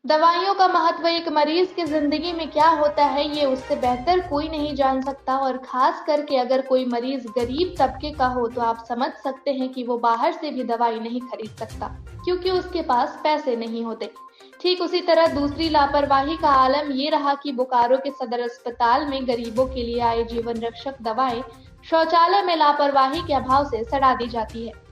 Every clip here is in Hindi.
दवाइयों का महत्व एक मरीज की जिंदगी में क्या होता है ये उससे बेहतर कोई नहीं जान सकता। और खास करके अगर कोई मरीज गरीब तबके का हो तो आप समझ सकते हैं कि वो बाहर से भी दवाई नहीं खरीद सकता क्योंकि उसके पास पैसे नहीं होते। ठीक उसी तरह दूसरी लापरवाही का आलम ये रहा कि बोकारो के सदर अस्पताल में गरीबों के लिए आई जीवन रक्षक दवाएं शौचालय में लापरवाही के अभाव से सड़ा दी जाती है।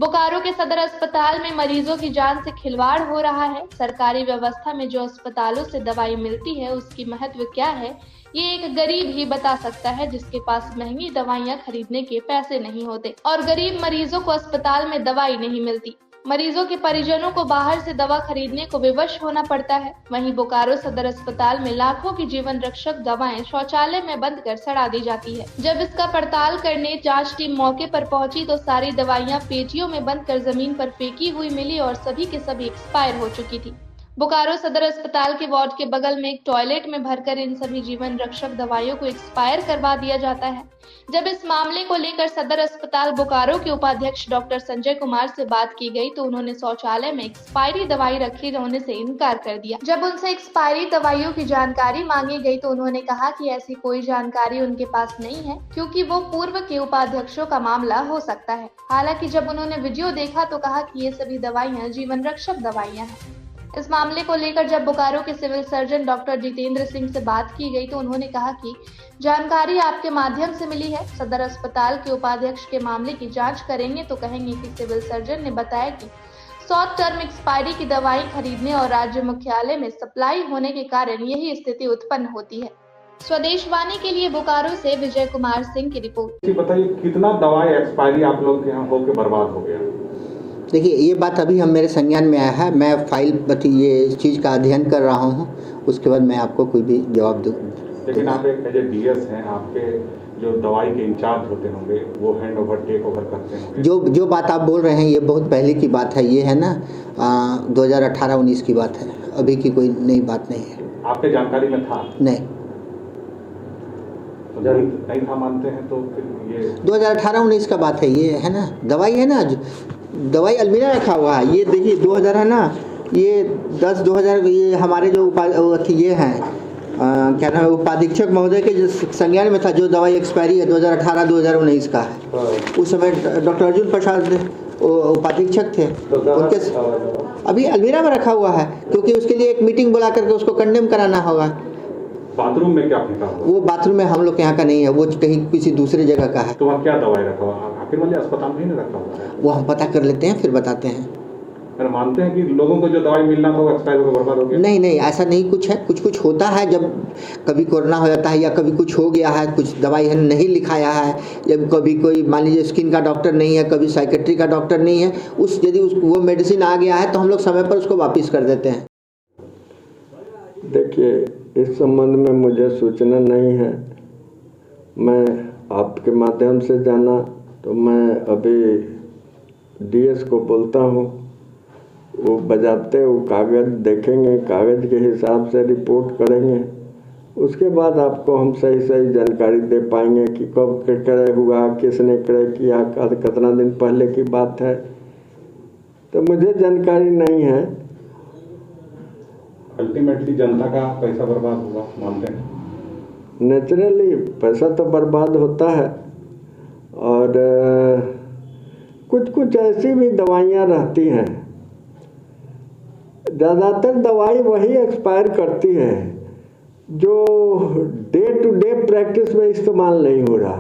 बोकारो के सदर अस्पताल में मरीजों की जान से खिलवाड़ हो रहा है। सरकारी व्यवस्था में जो अस्पतालों से दवाई मिलती है उसकी महत्व क्या है ये एक गरीब ही बता सकता है जिसके पास महंगी दवाइयां खरीदने के पैसे नहीं होते और गरीब मरीजों को अस्पताल में दवाई नहीं मिलती। मरीजों के परिजनों को बाहर से दवा खरीदने को विवश होना पड़ता है। वहीं बोकारो सदर अस्पताल में लाखों की जीवन रक्षक दवाएं शौचालय में बंद कर सड़ा दी जाती है। जब इसका पड़ताल करने जांच टीम मौके पर पहुंची तो सारी दवाइयां पेटियों में बंद कर जमीन पर फेंकी हुई मिली और सभी के सभी एक्सपायर हो चुकी थी। बोकारो सदर अस्पताल के वार्ड के बगल में एक टॉयलेट में भरकर इन सभी जीवन रक्षक दवाइयों को एक्सपायर करवा दिया जाता है। जब इस मामले को लेकर सदर अस्पताल बोकारो के उपाध्यक्ष डॉक्टर संजय कुमार से बात की गई तो उन्होंने शौचालय में एक्सपायरी दवाई रखे होने से इनकार कर दिया। जब उनसे एक्सपायरी दवाइयों की जानकारी मांगी गई तो उन्होंने कहा कि ऐसी कोई जानकारी उनके पास नहीं है क्योंकि वो पूर्व के उपाध्यक्षों का मामला हो सकता है। हालांकि जब उन्होंने वीडियो देखा तो कहा कि ये सभी दवाइयाँ जीवन रक्षक दवाइयाँ हैं। इस मामले को लेकर जब बोकारो के civil surgeon doctor Jitendra Singh से बात की गई तो उन्होंने कहा कि जानकारी आपके माध्यम से मिली है। सदर अस्पताल के उपाध्यक्ष के मामले की जांच करेंगे तो कहेंगे कि सिविल सर्जन ने बताया कि शॉर्ट टर्म एक्सपायरी की दवाई खरीदने और राज्य मुख्यालय में सप्लाई होने के कारण यही स्थिति उत्पन्न होती है। स्वदेशवाणी के लिए बोकारो से विजय कुमार सिंह की रिपोर्ट। बताइए कितना दवाई एक्सपायरी आप लोग के यहाँ होकर बर्बाद हो गया? देखिए, ये बात अभी हम मेरे संज्ञान में आया है। मैं फाइल पर ये चीज़ का अध्ययन कर रहा हूँ, उसके बाद मैं आपको कोई भी जवाब दूँ। लेकिन आप एक एज ए डीएस हैं, आपके जो दवाई के इंचार्ज होते होंगे वो हैंड ओवर टेक ओवर करते होंगे। जो बात आप बोल रहे हैं ये बहुत पहले की बात है। ये है ना 2018-19 की बात है, अभी की कोई नई बात नहीं है। आपके जानकारी में था? नहीं, तो नहीं था मानते हैं तो फिर ये 2018-19 का बात है। ये है ना दवाई है ना, दवाई अलमीरा रखा हुआ है। ये देखिए 2000 है ना, ये 10-2000 ये हमारे जो ये हैं क्या नाम है उपाधीक्षक महोदय के जो संज्ञान में था। जो दवाई एक्सपायरी है 2018-2019 का है। उस समय डॉक्टर अर्जुन प्रसाद उपाधीक्षक थे, उनके अभी अलमीरा में रखा हुआ है क्योंकि उसके लिए एक मीटिंग बुला करके उसको कंडेम कराना होगा। बाथरूम में क्या फेंका? वो बाथरूम में हम लोग के यहाँ का नहीं है, वो कहीं किसी दूसरे जगह का है। तो वहाँ क्या दवाई रखा हुआ? आखिर वाले अस्पताल में नहीं रखा हुआ है? वो हम पता कर लेते हैं फिर बताते हैं। अरे मानते हैं कि लोगों को जो दवाई मिलना था वो एक्सपायर होकर बर्बाद हो गया? नहीं, ऐसा नहीं कुछ है। कुछ होता है, जब कभी कोरोना हो जाता है या कभी कुछ हो गया है, कुछ दवाई है नहीं लिखाया है, जब कभी कोई मान लीजिए स्किन का डॉक्टर नहीं है, कभी साइकेट्री का डॉक्टर नहीं है, यदि वो मेडिसिन आ गया है तो हम लोग समय पर उसको वापस कर देते हैं। देखिए, इस संबंध में मुझे सूचना नहीं है। मैं आपके माध्यम से जाना तो मैं अभी डीएस को बोलता हूँ, वो बजाते वो कागज़ देखेंगे, कागज़ के हिसाब से रिपोर्ट करेंगे। उसके बाद आपको हम सही जानकारी दे पाएंगे कि कब क्रय हुआ, किसने क्रय किया, कितना दिन पहले की बात है, तो मुझे जानकारी नहीं है। अल्टीमेटली जनता का पैसा बर्बाद हुआ मानते हैं? नेचुरली पैसा तो बर्बाद होता है और कुछ ऐसी भी दवाइयाँ रहती हैं, ज़्यादातर दवाई वही एक्सपायर करती है जो डे टू डे प्रैक्टिस में इस्तेमाल नहीं हो रहा,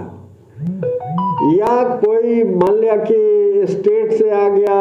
या कोई मान लिया कि स्टेट से आ गया